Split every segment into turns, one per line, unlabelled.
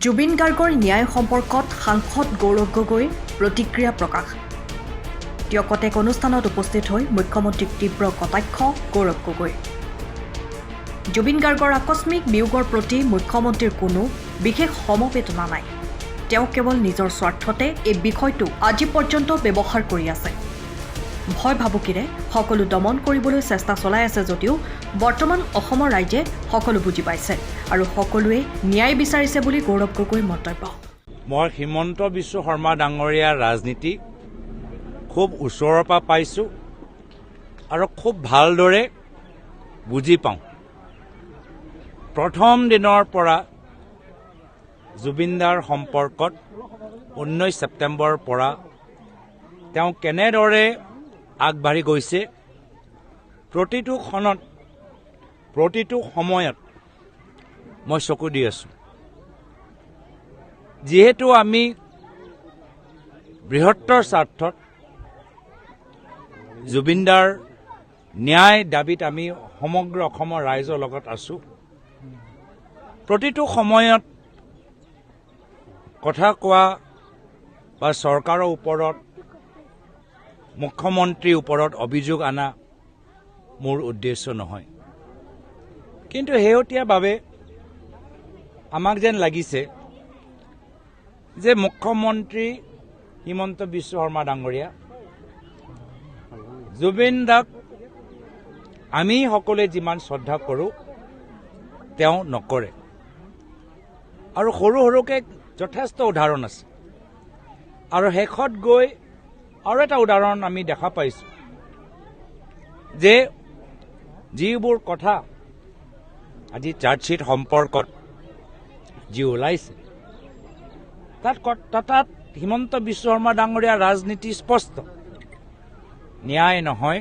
জুবিন গাৰ্গৰ ন্যায় সম্পৰ্কত সাংসদ গৌৰৱ গগৈৰ প্ৰতিক্ৰিয়া প্ৰকাশ। তেওঁক এক অনুষ্ঠানত উপস্থিত হৈ মুখ্যমন্ত্ৰীক তীব্ৰ কটাক্ষ গৌৰৱ গগৈ। জুবিন গাৰ্গৰ আকস্মিক বিয়োগৰ প্ৰতি মুখ্যমন্ত্ৰীৰ কোনো বিশেষ সমবেদনা নাই। তেওঁ কেৱল নিজৰ স্বাৰ্থতে এই বিষয়টো আজি পৰ্যন্ত ব্যৱহাৰ কৰি আছে। ভয় ভাবুকিৰে সকলো দমন কৰিবলৈ চেষ্টা চলাই আছে যদিও বৰ্তমান অসমৰ ৰাইজে সকলো বুজি পাইছে আৰু সকলোৱে ন্যায় বিচাৰিছে বুলি গৌৰৱ গগৈৰ মন্তব্য।
মই হিমন্ত বিশ্ব শৰ্মা ডাঙৰীয়াৰ ৰাজনীতি খুব ওচৰৰ পৰা পাইছোঁ আৰু খুব ভালদৰে বুজি পাওঁ। প্ৰথম দিনৰ পৰা জুবিনদাৰ সম্পৰ্কত 19 ছেপ্টেম্বৰৰ পৰা তেওঁ কেনেদৰে আগবাঢ়ি গৈছে, প্ৰতিটো ক্ষণত প্ৰতিটো সময়ত মই চকু দি আছোঁ। যিহেতু আমি বৃহত্তৰ স্বাৰ্থত জুবিনদাৰ ন্যায় দাবীত আমি সমগ্ৰ অসমৰ ৰাইজৰ লগত আছোঁ, প্ৰতিটো সময়ত কথা কোৱা বা চৰকাৰৰ ওপৰত মুখ্যমন্ত্ৰীৰ ওপৰত অভিযোগ আনা মোৰ উদ্দেশ্য নহয়। কিন্তু শেহতীয়াভাৱে আমাক যেন লাগিছে যে মুখ্যমন্ত্ৰী হিমন্ত বিশ্ব শৰ্মা ডাঙৰীয়া জুবিন দাক আমি সকলোৱে যিমান শ্ৰদ্ধা কৰোঁ তেওঁ নকৰে। আৰু সৰু সৰুকৈ যথেষ্ট উদাহৰণ আছে। আৰু শেষত গৈ আৰু এটা উদাহৰণ আমি দেখা পাইছোঁ যে যিবোৰ কথা আজি চাৰ্জশ্বিট সম্পৰ্কত যি ওলাইছে তাত হিমন্ত বিশ্ব শৰ্মা ডাঙৰীয়াৰ ৰাজনীতি স্পষ্ট। ন্যায় নহয়,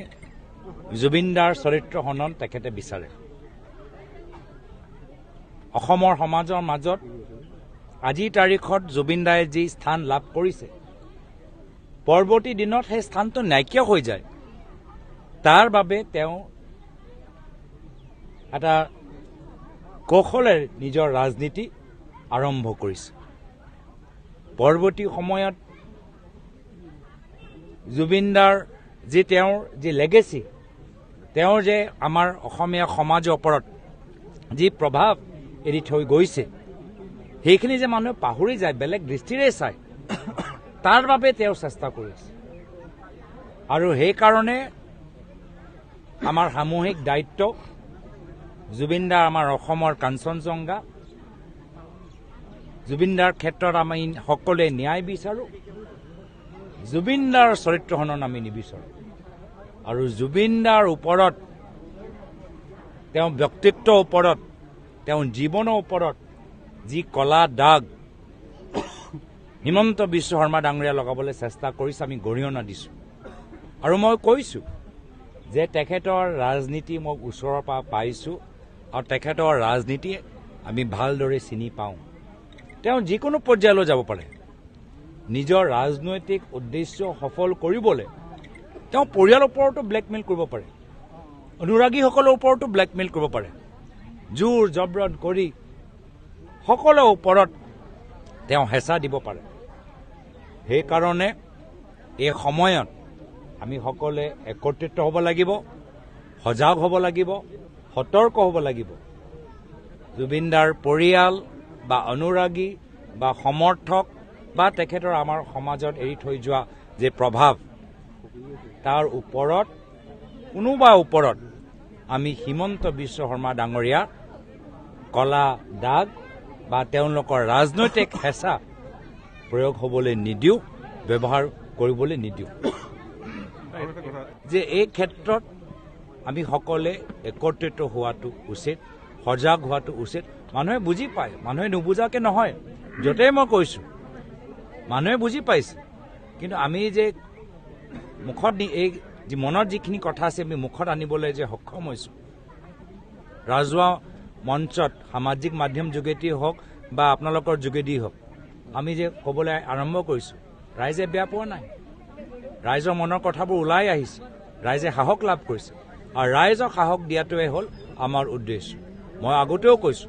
জুবিনদাৰ চৰিত্ৰ হনন তেখেতে বিচাৰে। অসমৰ সমাজৰ মাজত আজিৰ তাৰিখত জুবিনদাই যি স্থান লাভ কৰিছে, পৰৱৰ্তী দিনত সেই স্থানটো নাইকিয়া হৈ যায়। তাৰ বাবে তেওঁ এটা কৌশলেৰে নিজৰ ৰাজনীতি আৰম্ভ কৰিছে। পৰৱৰ্তী সময়ত জুবিনদাৰ যি তেওঁৰ যি লেগেচি, তেওঁৰ যে আমাৰ অসমীয়া সমাজৰ ওপৰত যি প্ৰভাৱ এৰি থৈ গৈছে, সেইখিনি যে মানুহে পাহৰি যায়, বেলেগ দৃষ্টিৰে চায়, তাৰ বাবে তেওঁ চেষ্টা কৰিছে। আৰু সেইকাৰণে আমাৰ সামূহিক দায়িত্ব, জুবিনদাৰ আমাৰ অসমৰ কাঞ্চনজংঘা, জুবিনদাৰ ক্ষেত্ৰত আমি সকলোৱে ন্যায় বিচাৰোঁ, জুবিনদাৰ চৰিত্ৰ হনন আমি নিবিচাৰোঁ। আৰু জুবিনদাৰ ওপৰত, তেওঁৰ ব্যক্তিত্বৰ ওপৰত, তেওঁৰ জীৱনৰ ওপৰত যি কলা দাগ হিমন্ত বিশ্ব শৰ্মা ডাঙৰীয়া লগাবলৈ চেষ্টা কৰিছে, আমি গৰিহণা দিছোঁ। আৰু মই কৈছোঁ যে তেখেতৰ ৰাজনীতি মই ওচৰৰ পৰা পাইছোঁ আৰু তেখেতৰ ৰাজনীতি আমি ভালদৰে চিনি পাওঁ। তেওঁ যিকোনো পৰ্যায়লৈ যাব পাৰে। নিজৰ ৰাজনৈতিক উদ্দেশ্য সফল কৰিবলৈ তেওঁ পৰিয়ালৰ ওপৰতো ব্লেকমেইল কৰিব পাৰে, অনুৰাগীসকলৰ ওপৰতো ব্লেকমেইল কৰিব পাৰে, জোৰ জবৰদস্তি কৰি সকলোৰে ওপৰত তেওঁ হেঁচা দিব পাৰে। সেইকাৰণে এই সময়ত আমি সকলোৱে একত্ৰিত হ'ব লাগিব, সজাগ হ'ব লাগিব, সতৰ্ক হ'ব লাগিব। জুবিনদাৰ পৰিয়াল বা অনুৰাগী বা সমৰ্থক বা তেখেতৰ আমাৰ সমাজত এৰি থৈ যোৱা যে প্ৰভাৱ, তাৰ ওপৰত কোনোবা ওপৰত আমি হিমন্ত বিশ্ব শৰ্মা ডাঙৰীয়া কলা দাগ বা তেওঁলোকৰ ৰাজনৈতিক হেঁচা প্ৰয়োগ হ'বলৈ নিদিওঁ, ব্যৱহাৰ কৰিবলৈ নিদিওঁ। যে এই ক্ষেত্ৰত আমি সকলোৱে একত্ৰিত হোৱাটো উচিত, সজাগ হোৱাটো উচিত। মানুহে বুজি পায়, মানুহে নুবুজাকে নহয়। য'তেই মই কৈছোঁ মানুহে বুজি পাইছে, কিন্তু আমি যে মুখত এই মনত যিখিনি কথা আছে আমি মুখত আনিবলৈ যে সক্ষম হৈছোঁ, ৰাজহুৱা মঞ্চত সামাজিক মাধ্যম যোগেদি হওক বা আপোনালোকৰ যোগেদি হওক, আমি যে ক'বলৈ আৰম্ভ কৰিছোঁ, ৰাইজে বেয়া পোৱা নাই। ৰাইজৰ মনৰ কথাবোৰ ওলাই আহিছে, ৰাইজে সাহস লাভ কৰিছে। আৰু ৰাইজক সাহস দিয়াটোৱে হ'ল আমাৰ উদ্দেশ্য। মই আগতেও কৈছোঁ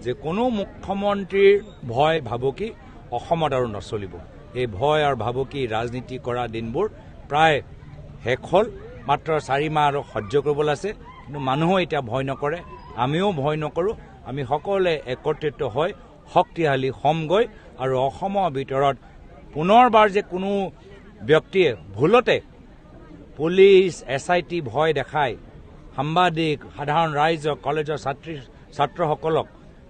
যে কোনো মুখ্যমন্ত্ৰীৰ ভয় ভাবুকি অসমত আৰু নচলিব এই ভয় আৰু ভাবুকি ৰাজনীতি কৰা দিনবোৰ প্ৰায় শেষ হ'ল মাত্ৰ 4 মাহ আৰু সহ্য কৰিবলৈ আছে কিন্তু মানুহো এতিয়া ভয় নকৰে আমিও ভয় নকৰোঁ আমি সকলোৱে একত্ৰিত হৈ শক্তিশালী হ'মগৈ আৰু অসমৰ ভিতৰত পুনৰবাৰ যে কোনো ব্যক্তিয়ে ভুলতে পুলিচ SIT ভয় দেখায় সাংবাদিক সাধাৰণ ৰাইজ কলেজৰ ছাত্ৰসকলক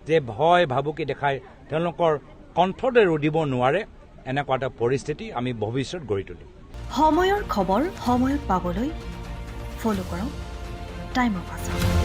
যে ভয় ভাবুকি দেখায় তেওঁলোকৰ কণ্ঠতে ৰুধিব নোৱাৰে এনেকুৱা এটা পৰিস্থিতি আমি ভৱিষ্যত গঢ়ি তুলিম
সময়ৰ খবৰ সময়ত পাবলৈ ফলো কৰক টাইম অফ আছাম।